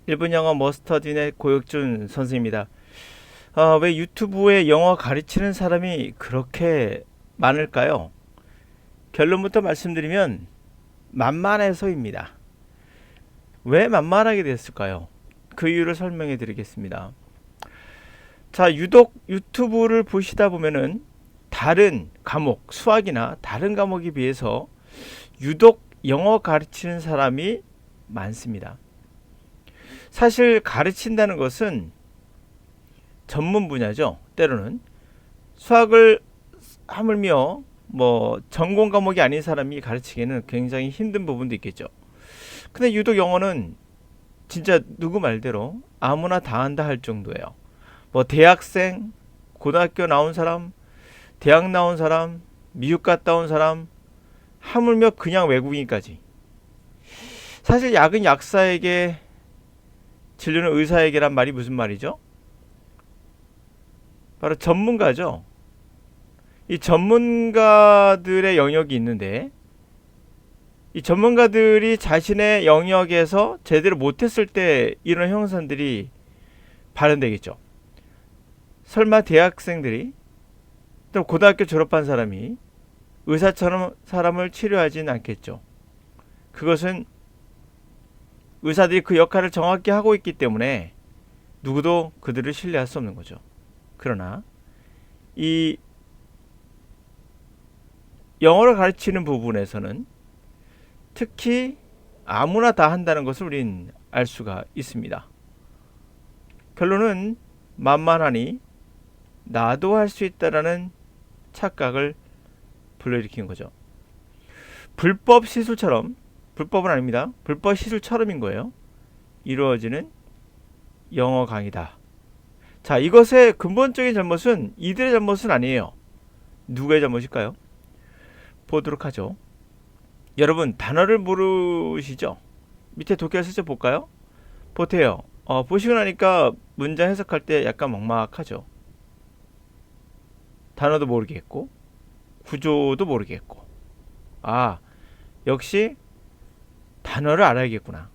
일본 영어 머스터딘의 고혁준 선생입니다. 왜 유튜브에 영어 가르치는 사람이 그렇게 많을까요? 결론부터 말씀드리면 만만해서입니다. 왜 만만하게 됐을까요? 그 이유를 설명해 드리겠습니다. 자, 유독 유튜브를 보시다 보면은 다른 과목, 수학이나 다른 과목에 비해서 유독 영어 가르치는 사람이 많습니다. 사실 가르친다는 것은 전문 분야죠. 때로는 수학을 하물며 전공 과목이 아닌 사람이 가르치기에는 굉장히 힘든 부분도 있겠죠. 근데 유독 영어는 진짜 누구 말대로 아무나 다 한다 할 정도예요. 대학생, 고등학교 나온 사람, 대학 나온 사람, 미국 갔다 온 사람, 하물며 그냥 외국인까지. 사실 약은 약사에게, 진료는 의사에게란 말이 무슨 말이죠? 바로 전문가죠. 이 전문가들의 영역이 있는데, 이 전문가들이 자신의 영역에서 제대로 못했을 때 이런 형상들이 발현되겠죠. 설마 대학생들이 또 고등학교 졸업한 사람이 의사처럼 사람을 치료하진 않겠죠. 그것은 의사들이 그 역할을 정확히 하고 있기 때문에 누구도 그들을 신뢰할 수 없는 거죠. 그러나 이 영어를 가르치는 부분에서는 특히 아무나 다 한다는 것을 우린 알 수가 있습니다. 결론은 만만하니 나도 할 수 있다라는 착각을 불러일으킨 거죠. 불법 시술처럼, 불법은 아닙니다. 불법 시술처럼인 거예요. 이루어지는 영어 강의다. 자, 이것의 근본적인 잘못은 이들의 잘못은 아니에요. 누구의 잘못일까요? 보도록 하죠. 여러분, 단어를 모르시죠? 밑에 독해 슬쩍 볼까요? 보세요. 보시고 나니까 문장 해석할 때 약간 막막하죠. 단어도 모르겠고 구조도 모르겠고, 역시 단어를 알아야겠구나.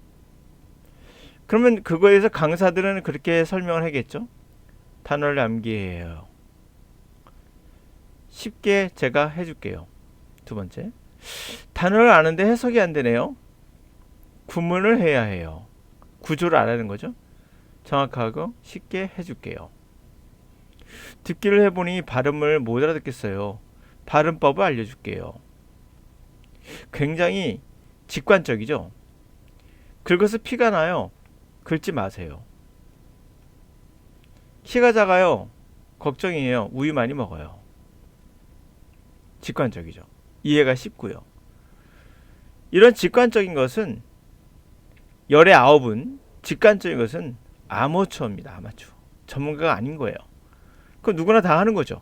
그러면 그거에 대해서 강사들은 그렇게 설명을 하겠죠. 단어를 암기해요. 쉽게 제가 해줄게요. 두 번째, 단어를 아는데 해석이 안 되네요. 구문을 해야 해요. 구조를 알아는 거죠. 정확하고 쉽게 해줄게요. 듣기를 해보니 발음을 못 알아듣겠어요. 발음법을 알려줄게요. 굉장히 직관적이죠. 긁어서 피가 나요. 긁지 마세요. 키가 작아요. 걱정이에요. 우유 많이 먹어요. 직관적이죠. 이해가 쉽고요. 이런 직관적인 것은, 열의 9은 직관적인 것은 아마추어입니다. 아마추어. 전문가가 아닌 거예요. 그건 누구나 다 하는 거죠.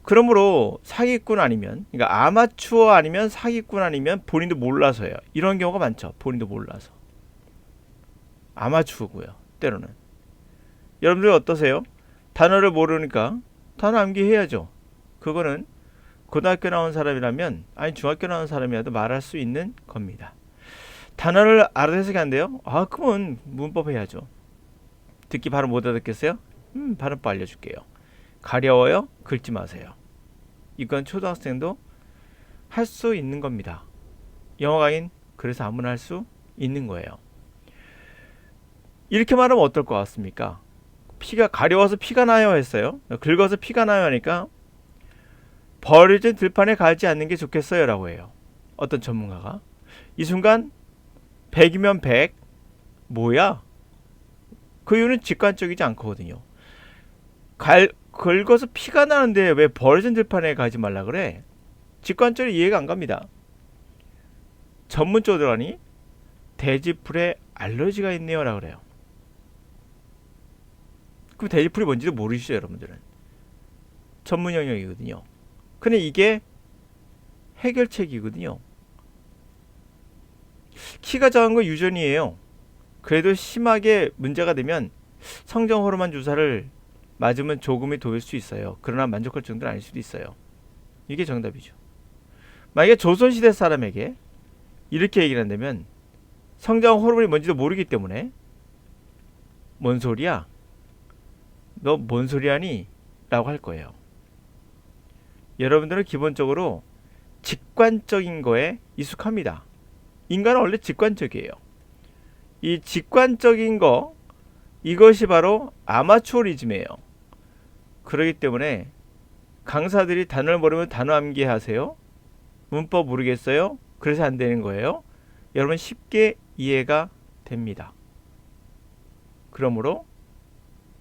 그러므로 사기꾼 아니면, 그러니까 아마추어 아니면 사기꾼 아니면 본인도 몰라서예요. 이런 경우가 많죠. 본인도 몰라서. 아마추어고요. 때로는. 여러분들 어떠세요? 단어를 모르니까 단어 암기해야죠. 그거는 고등학교 나온 사람이라면, 아니 중학교 나온 사람이라도 말할 수 있는 겁니다. 단어를 알아서 해석이 안 돼요? 그러면 문법 해야죠. 듣기 바로 못 알아듣겠어요? 발음법 알려줄게요. 가려워요? 긁지 마세요. 이건 초등학생도 할 수 있는 겁니다. 영어 강의는 그래서 아무나 할 수 있는 거예요. 이렇게 말하면 어떨 것 같습니까? 피가 가려워서 피가 나요 했어요. 긁어서 피가 나요 하니까 버려진 들판에 가지 않는 게 좋겠어요 라고 해요. 어떤 전문가가. 이 순간 100이면 100 뭐야? 그 이유는 직관적이지 않거든요. 긁어서 피가 나는데 왜 버려진 들판에 가지 말라 그래? 직관적으로 이해가 안 갑니다. 전문적으로 하니 돼지풀에 알러지가 있네요 라고 그래요. 그럼 돼지풀이 뭔지도 모르시죠 여러분들은. 전문 영역이거든요. 근데 이게 해결책이거든요. 키가 작은 건 유전이에요. 그래도 심하게 문제가 되면 성장 호르몬 주사를 맞으면 조금이 도울 수 있어요. 그러나 만족할 정도는 아닐 수도 있어요. 이게 정답이죠. 만약에 조선시대 사람에게 이렇게 얘기를 한다면 성장 호르몬이 뭔지도 모르기 때문에 뭔 소리야? 너 뭔 소리 하니? 라고 할 거예요. 여러분들은 기본적으로 직관적인 거에 익숙합니다. 인간은 원래 직관적이에요. 이 직관적인 거, 이것이 바로 아마추어리즘이에요. 그렇기 때문에 강사들이 단어를 모르면 단어 암기하세요. 문법 모르겠어요? 그래서 안 되는 거예요. 여러분 쉽게 이해가 됩니다. 그러므로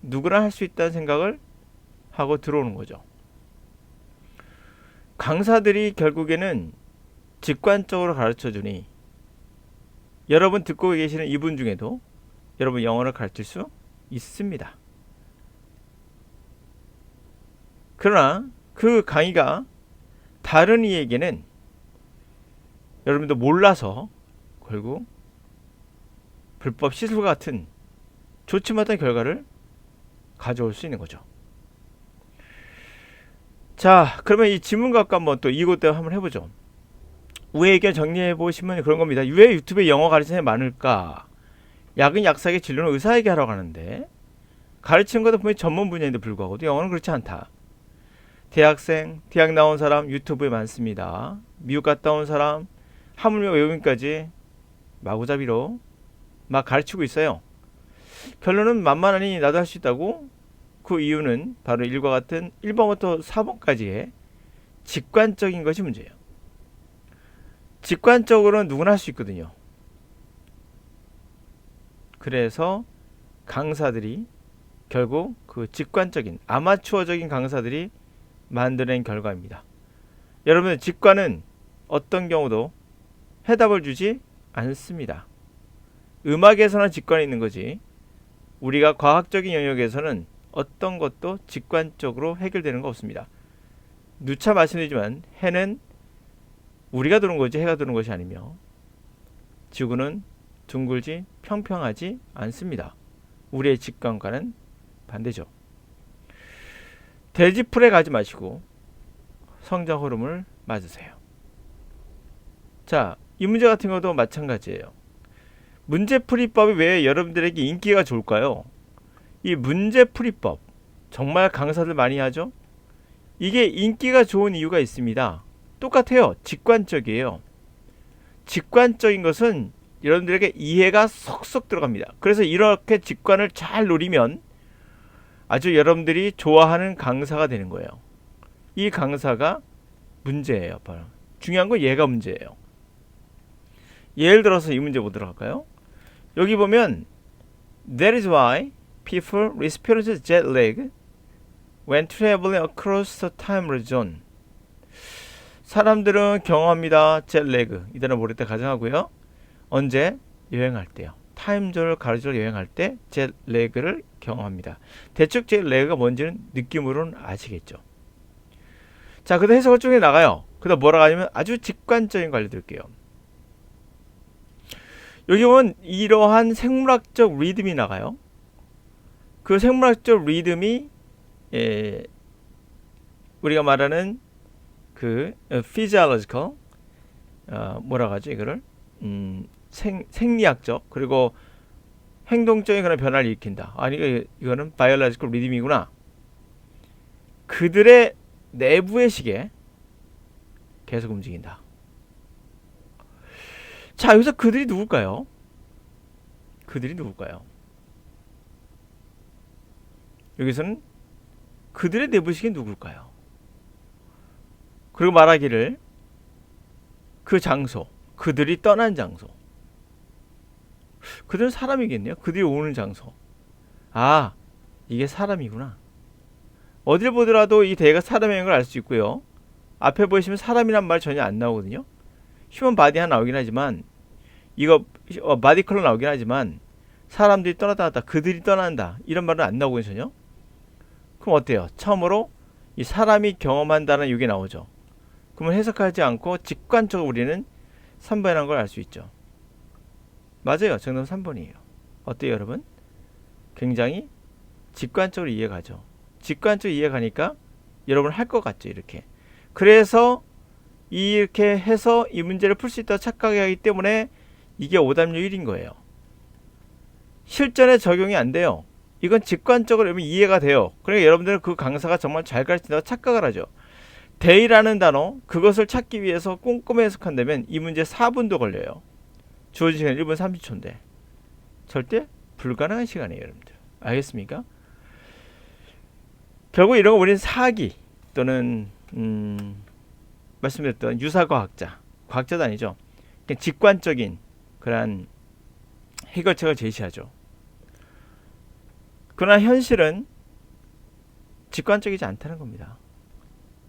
누구나 할 수 있다는 생각을 하고 들어오는 거죠. 강사들이 결국에는 직관적으로 가르쳐주니 여러분 듣고 계시는 이분 중에도 여러분 영어를 가르칠 수 있습니다. 그러나 그 강의가 다른 이에게는 여러분도 몰라서 결국 불법 시술과 같은 좋지 못한 결과를 가져올 수 있는 거죠. 자, 그러면 이 지문 갖고 한번 또 이것도 한번 해보죠. 우회 의견 정리해 보시면 그런 겁니다. 왜 유튜브에 영어 가르치는 사람이 많을까? 약은 약사에게, 진료는 의사에게 하러 가는데 가르치는 것도 분명히 전문 분야인데 불구하고 영어는 그렇지 않다. 대학생, 대학 나온 사람 유튜브에 많습니다. 미국 갔다 온 사람, 하물며 외국인까지 마구잡이로 막 가르치고 있어요. 결론은 만만하니 나도 할 수 있다고? 그 이유는 바로 1과 같은 1번부터 4번까지의 직관적인 것이 문제예요. 직관적으로는 누구나 할 수 있거든요. 그래서 강사들이 결국 그 직관적인 아마추어적인 강사들이 만들어낸 결과입니다. 여러분, 직관은 어떤 경우도 해답을 주지 않습니다. 음악에서는 직관이 있는 거지 우리가 과학적인 영역에서는 어떤 것도 직관적으로 해결되는 거 없습니다. 누차 말씀드리지만 해는 우리가 도는 거지 해가 도는 것이 아니며 지구는 둥글지 평평하지 않습니다. 우리의 직관과는 반대죠. 돼지풀에 가지 마시고 성장 호르몬을 맞으세요. 자, 이 문제 같은 것도 마찬가지예요. 문제풀이법이 왜 여러분들에게 인기가 좋을까요? 이 문제풀이법 정말 강사들 많이 하죠? 이게 인기가 좋은 이유가 있습니다. 똑같아요. 직관적이에요. 직관적인 것은 여러분들에게 이해가 쏙쏙 들어갑니다. 그래서 이렇게 직관을 잘 노리면 아주 여러분들이 좋아하는 강사가 되는 거예요. 이 강사가 문제예요. 바로 중요한 건 얘가 문제예요. 예를 들어서 이 문제 보도록 할까요? 여기 보면 That is why people experience jet lag when traveling across the time zone. 사람들은 경험합니다. jet lag. 이 단어 모를 때 가정하고요. 언제? 여행할 때요. 타임존을 가로질러 여행할 때 jet lag를 경험합니다. 대충 jet lag가 뭔지는 느낌으로는 아시겠죠. 자, 그다음 해석을 쭉 나가요. 그다음 뭐라고 하냐면 아주 직관적인 거 알려드릴게요. 여기 보면 이러한 생물학적 리듬이 나가요. 그 생물학적 리듬이 우리가 말하는 그 physiological 뭐라고 하죠 이거를 생리학적 그리고 행동적인 그런 변화를 일으킨다. 아니 이거는 biological 리듬이구나. 그들의 내부의 시계 계속 움직인다. 자, 여기서 그들이 누굴까요? 그들이 누굴까요? 여기서는 그들의 내부식이 누굴까요? 그리고 말하기를 그 장소, 그들이 떠난 장소. 그들은 사람이겠네요. 그들이 오는 장소. 아, 이게 사람이구나. 어딜 보더라도 이 대가 사람인 걸 알 수 있고요. 앞에 보시면 사람이란 말 전혀 안 나오거든요. 휴먼 바디 하나 나오긴 하지만 이거 바디 컬러 나오긴 하지만 사람들이 떠나다 갔다 그들이 떠난다 이런 말은 안 나오거든요 전혀. 그럼 어때요? 처음으로 이 사람이 경험한다는 이게 나오죠. 그러면 해석하지 않고 직관적으로 우리는 3번이라는 걸 알 수 있죠. 맞아요. 정답은 3번이에요. 어때요 여러분? 굉장히 직관적으로 이해가죠. 직관적으로 이해가니까 여러분 할 것 같죠 이렇게. 그래서 이렇게 해서 이 문제를 풀 수 있다고 착각하기 하기 때문에 이게 오답률 1인 거예요. 실전에 적용이 안 돼요. 이건 직관적으로 여러분 이해가 돼요. 그러니까 여러분들은 그 강사가 정말 잘 가르친다고 착각을 하죠. day라는 단어, 그것을 찾기 위해서 꼼꼼히 해석한다면 이 문제 4분도 걸려요. 주어진 시간 1분 30초인데 절대 불가능한 시간이에요, 여러분들. 알겠습니까? 결국 이런 거 우리는 사기 또는 말씀드렸던 유사과학자, 과학자도 아니죠. 그냥 직관적인 그러한 해결책을 제시하죠. 그러나 현실은 직관적이지 않다는 겁니다.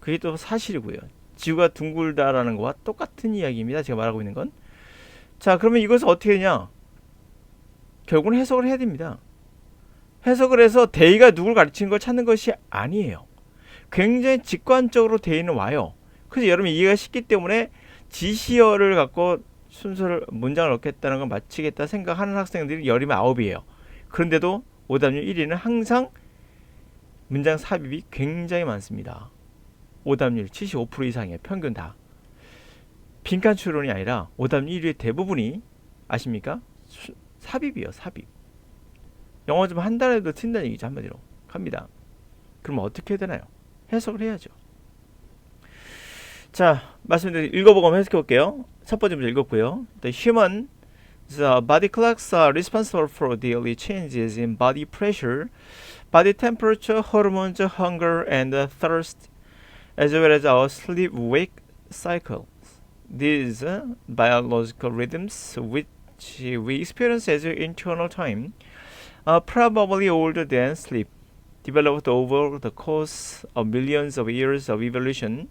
그게 또 사실이고요. 지구가 둥글다라는 것과 똑같은 이야기입니다. 제가 말하고 있는 건. 자, 그러면 이것을 어떻게 하냐? 결국은 해석을 해야 됩니다. 해석을 해서 대의가 누굴 가르치는 걸 찾는 것이 아니에요. 굉장히 직관적으로 대의는 와요. 그래서 여러분이 이해가 쉽기 때문에 지시어를 갖고 순서를 문장을 넣겠다는 걸 마치겠다 생각하는 학생들이 열이면 9이에요. 그런데도 오답률 1위는 항상 문장 삽입이 굉장히 많습니다. 오답률 75% 이상이에요. 평균 다. 빈칸 추론이 아니라 오답률 1위의 대부분이 아십니까? 삽입이에요. 삽입. 영어 좀 한 달에도 튄다는 얘기죠. 한마디로 갑니다. 그럼 어떻게 해야 되나요? 해석을 해야죠. 자, 말씀드린 읽어보고 한번 해석해 볼게요. 첫 번째 문제 읽었고요. The human body clocks are responsible for daily changes in body pressure, body temperature, hormones, hunger, and thirst, as well as our sleep-wake cycles. These biological rhythms, which we experience as internal time, are probably older than sleep, developed over the course of millions of years of evolution.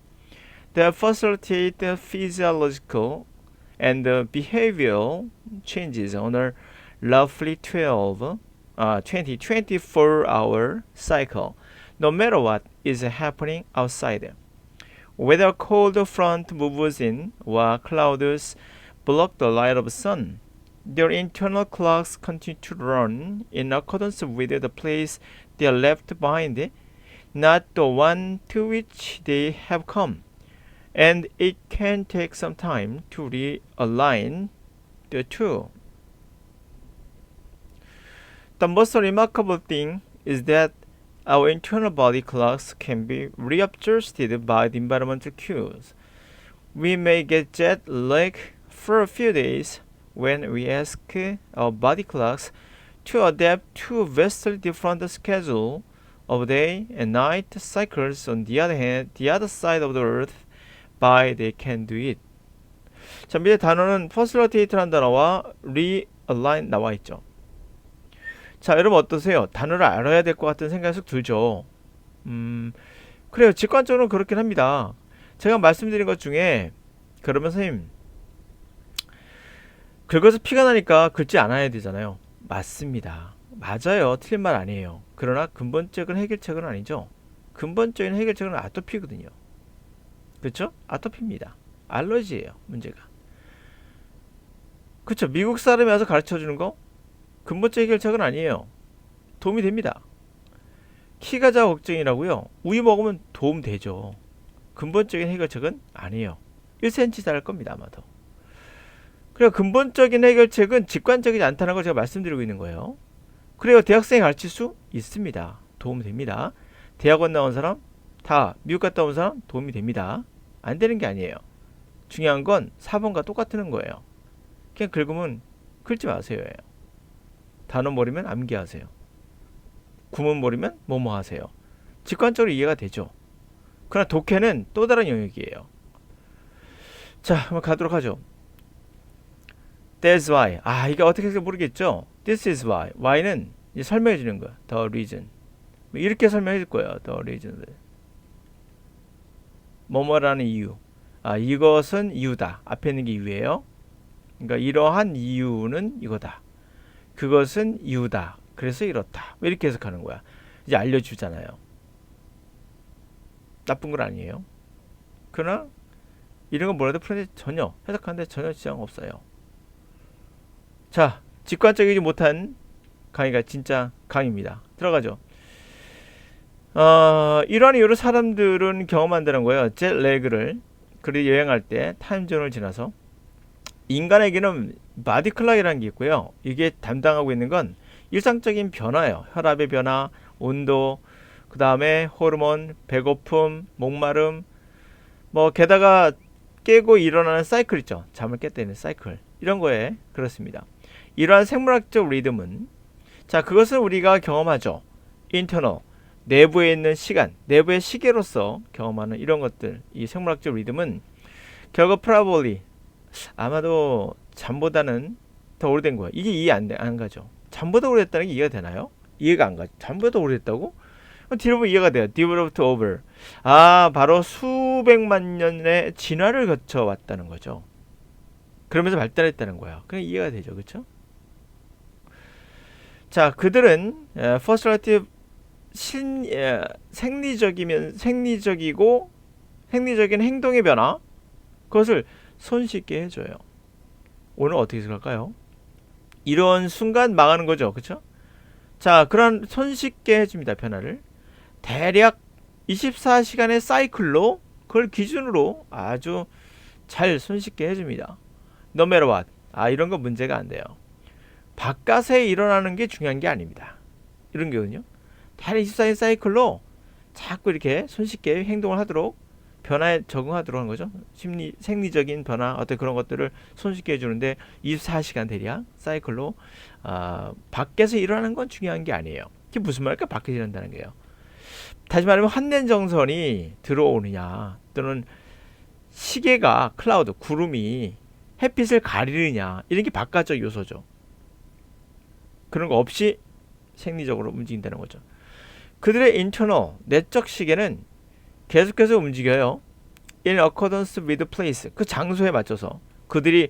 They facilitate physiological and behavioral changes on a roughly 24-hour cycle, no matter what is happening outside. Whether a cold front moves in or clouds block the light of the sun, their internal clocks continue to run in accordance with the place they are left behind, not the one to which they have come. And it can take some time to realign the two. The most remarkable thing is that our internal body clocks can be readjusted by the environmental cues. We may get jet lag for a few days when we ask our body clocks to adapt to vastly different schedule of day and night cycles. On the other hand, the other side of the earth, by they can do it. 자, 밑에 단어는 facilitate라는 단어와 realign 나와 있죠. 자, 여러분 어떠세요? 단어를 알아야 될 것 같은 생각이 쏙 들죠. 그래요. 직관적으로 그렇긴 합니다. 제가 말씀드린 것 중에 그러면 선생님 긁어서 피가 나니까 긁지 않아야 되잖아요. 맞습니다. 맞아요. 틀린 말 아니에요. 그러나 근본적인 해결책은 아니죠. 근본적인 해결책은 아토피거든요. 그렇죠? 아토피입니다. 알러지예요. 문제가. 그렇죠? 미국 사람이 와서 가르쳐주는 거 근본적 해결책은 아니에요. 도움이 됩니다. 키가 작아 걱정이라고요. 우유 먹으면 도움 되죠. 근본적인 해결책은 아니에요. 1cm 자랄 겁니다. 아마도. 그래요. 근본적인 해결책은 직관적이지 않다는 걸 제가 말씀드리고 있는 거예요. 그래요. 대학생이 가르칠 수 있습니다. 도움이 됩니다. 대학원 나온 사람 다 미국 갔다 온 사람 도움이 됩니다. 안 되는 게 아니에요. 중요한 건 4번과 똑같은 거예요. 그냥 긁으면 긁지 마세요. 단어 모르면 암기하세요. 구문 모르면 뭐뭐 하세요. 직관적으로 이해가 되죠. 그러나 독해는 또 다른 영역이에요. 자, 한번 가도록 하죠. That's why. 이게 어떻게 해서 모르겠죠? This is why. Why는 이제 설명해 주는 거야. The reason. 이렇게 설명해 줄 거예요. The reason. 뭐뭐라는 이유. 이것은 이유다. 앞에 있는 게 이유예요. 그러니까 이러한 이유는 이거다. 그것은 이유다. 그래서 이렇다. 이렇게 해석하는 거야. 이제 알려주잖아요. 나쁜 건 아니에요. 그러나 이런 건 뭐라도 풀는데 전혀 해석하는데 전혀 지장 없어요. 자, 직관적이지 못한 강의가 진짜 강의입니다. 들어가죠. 이러한 이유로 사람들은 경험한다는 거예요. 젯 레그를. 그리고 여행할 때 타임존을 지나서 인간에게는 바디 클락이라는 게 있고요. 이게 담당하고 있는 건 일상적인 변화예요. 혈압의 변화, 온도, 그 다음에 호르몬, 배고픔, 목마름, 뭐 게다가 깨고 일어나는 사이클 있죠. 잠을 깼다는 사이클. 이런 거에 그렇습니다. 이러한 생물학적 리듬은 자, 그것을 우리가 경험하죠. 인터널, 내부에 있는 시간, 내부의 시계로서 경험하는 이런 것들, 이 생물학적 리듬은 결국 probably 아마도 잠보다는 더 오래된 거예요. 이게 이해 안 가죠. 잠보다 오래됐다는 게 이해가 되나요? 이해가 안 가죠. 잠보다 오래됐다고? 뒤로 보면 이해가 돼요. developed over. 아, 바로 수백만 년의 진화를 거쳐왔다는 거죠. 그러면서 발달했다는 거예요. 그냥 이해가 되죠. 그렇죠? 자, 그들은 first relative 생리적이고 생리적인 행동의 변화, 그것을 손쉽게 해줘요. 오늘 어떻게 생각할까요? 이런 순간 망하는 거죠. 그렇죠? 자, 그런 손쉽게 해줍니다. 변화를 대략 24시간의 사이클로 그걸 기준으로 아주 잘 손쉽게 해줍니다. No matter what. 아, 이런 거 문제가 안 돼요. 바깥에 일어나는 게 중요한 게 아닙니다. 이런 거거든요. 대략 24시간 사이클로 자꾸 이렇게 손쉽게 행동을 하도록 변화에 적응하도록 하는 거죠. 생리적인 변화, 어떤 그런 것들을 손쉽게 해주는데 24시간 대략 사이클로 밖에서 일어나는 건 중요한 게 아니에요. 그게 무슨 말일까? 밖에서 일어난다는 거예요. 다시 말하면 한den정선이 들어오느냐 또는 시계가 클라우드, 구름이 햇빛을 가리느냐 이런 게 바깥적 요소죠. 그런 거 없이 생리적으로 움직인다는 거죠. 그들의 인터널, 내적 시계는 계속해서 움직여요. In accordance with place. 그 장소에 맞춰서. 그들이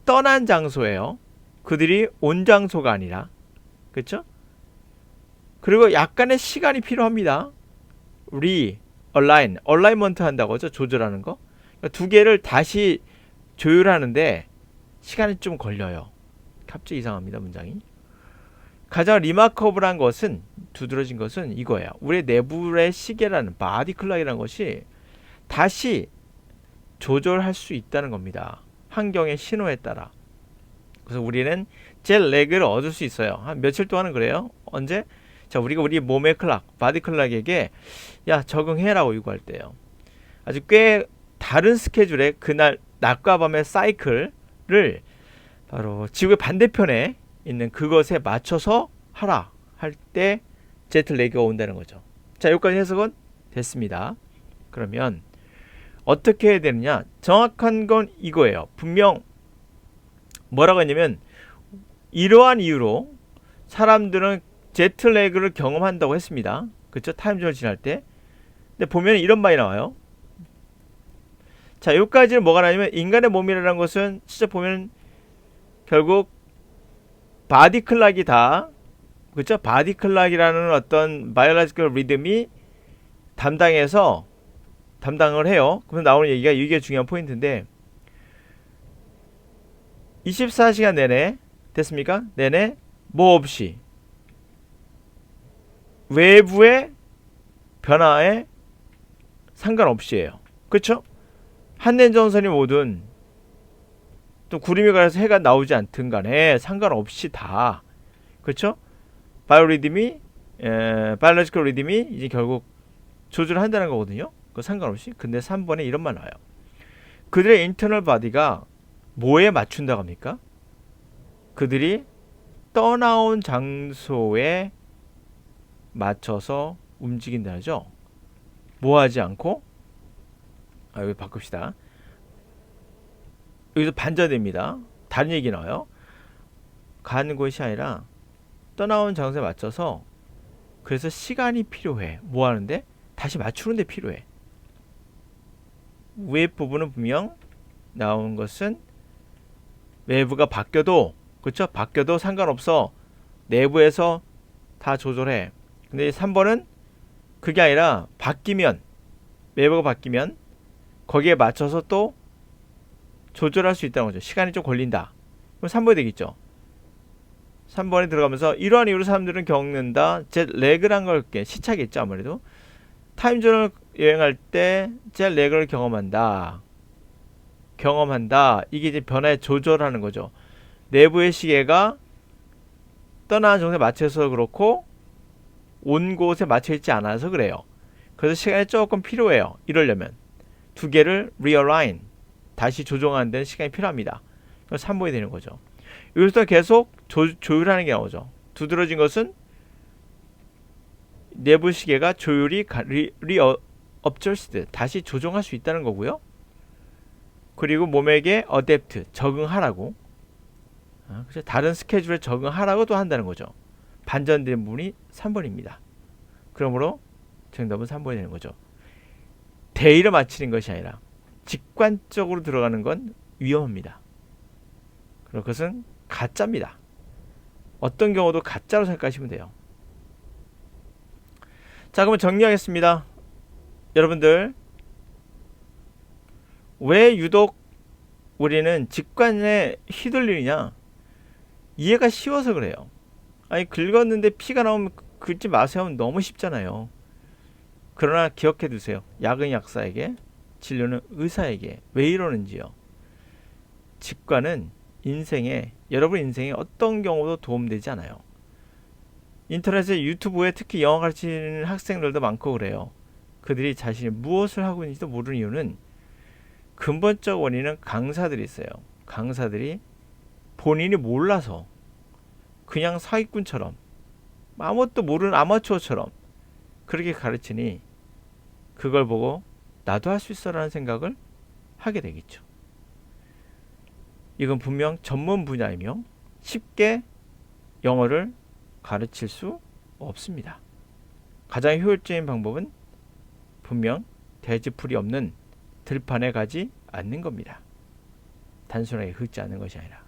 떠난 장소예요. 그들이 온 장소가 아니라. 그렇죠? 그리고 약간의 시간이 필요합니다. alignment 한다고 하죠. 조절하는 거. 그러니까 두 개를 다시 조율하는데 시간이 좀 걸려요. 갑자기 이상합니다. 문장이. 가장 리마커블한 것은, 두드러진 것은 이거예요. 우리의 내부의 시계라는 바디 클락이라는 것이 다시 조절할 수 있다는 겁니다. 환경의 신호에 따라. 그래서 우리는 젤 렉을 얻을 수 있어요. 한 며칠 동안은 그래요. 언제? 자, 우리가 우리 몸의 클락, 바디 클락에게 야, 적응해라고 요구할 때요. 아주 꽤 다른 스케줄에 그날 낮과 밤의 사이클을 바로 지구의 반대편에 있는 그것에 맞춰서 하라 할 때 제트레그가 온다는 거죠. 자, 여기까지 해석은 됐습니다. 그러면 어떻게 해야 되느냐? 정확한 건 이거예요. 분명 뭐라고 했냐면 이러한 이유로 사람들은 제트레그를 경험한다고 했습니다. 그렇죠? 타임존을 지날 때. 근데 보면 이런 말이 나와요. 자, 여기까지는 뭐가 나냐면 인간의 몸이라는 것은 진짜 보면 결국 바디 클락이다. 그렇죠? 바디 클락이라는 어떤 바이올로지컬 리듬이 담당을 해요. 그러면 나오는 얘기가 이게 중요한 포인트인데 24시간 내내 됐습니까? 내내 뭐 없이 외부의 변화에 상관없이에요. 그렇죠? 한den전선이 뭐든 또 구름이 가려서 해가 나오지 않든 간에 상관없이 다 그렇죠? 바이올로지컬 리듬이 이제 결국 조절한다는 거거든요. 그 상관없이. 근데 3번에 이런 말 나와요. 그들의 인터널 바디가 뭐에 맞춘다고 합니까? 그들이 떠나온 장소에 맞춰서 움직인다죠. 뭐 하지 않고 여기 바꿉시다. 여기서 반전됩니다. 다른 얘기 나와요. 가는 곳이 아니라 떠나온 장소에 맞춰서 그래서 시간이 필요해. 뭐 하는데? 다시 맞추는데 필요해. 위에 부분은 분명 나온 것은 외부가 바뀌어도 그렇죠? 바뀌어도 상관없어. 내부에서 다 조절해. 근데 3번은 그게 아니라 바뀌면 외부가 바뀌면 거기에 맞춰서 또 조절할 수 있다는 거죠. 시간이 좀 걸린다. 그럼 3번이 되겠죠. 3번에 들어가면서 이러한 이유로 사람들은 겪는다. 젯 레그란 걸 시차겠죠. 아무래도 타임존을 여행할 때 젯 레그를 경험한다. 이게 이제 변화에 조절하는 거죠. 내부의 시계가 떠나는 정도에 맞춰서 그렇고 온 곳에 맞춰 있지 않아서 그래요. 그래서 시간이 조금 필요해요. 이러려면 두 개를 realign, 다시 조정하는 데는 시간이 필요합니다. 그래서 3번이 되는 거죠. 여기서 계속 조율하는 게 나오죠. 두드러진 것은 내부 시계가 조율이 adjust, 다시 조정할 수 있다는 거고요. 그리고 몸에게 adapt, 적응하라고, 그래서 다른 스케줄에 적응하라고도 한다는 거죠. 반전된 부분이 3번입니다. 그러므로 정답은 3번이 되는 거죠. 대의를 맞추는 것이 아니라 직관적으로 들어가는 건 위험합니다. 그리고 그것은 가짜입니다. 어떤 경우도 가짜로 생각하시면 돼요. 자, 그러면 정리하겠습니다. 여러분들, 왜 유독 우리는 직관에 휘둘리느냐? 이해가 쉬워서 그래요. 아니, 긁었는데 피가 나오면 긁지 마세요. 너무 쉽잖아요. 그러나 기억해 두세요. 약은 약사에게, 진료는 의사에게. 왜 이러는지요? 직관은 여러분 인생에 어떤 경우도 도움되지 않아요. 인터넷에 유튜브에 특히 영어 가르치는 학생들도 많고 그래요. 그들이 자신이 무엇을 하고 있는지도 모르는 이유는 근본적 원인은 강사들이 있어요. 강사들이 본인이 몰라서 그냥 사기꾼처럼 아무것도 모르는 아마추어처럼 그렇게 가르치니 그걸 보고 나도 할 수 있어 라는 생각을 하게 되겠죠. 이건 분명 전문 분야이며 쉽게 영어를 가르칠 수 없습니다. 가장 효율적인 방법은 분명 대지풀이 없는 들판에 가지 않는 겁니다. 단순하게 긁지 않는 것이 아니라.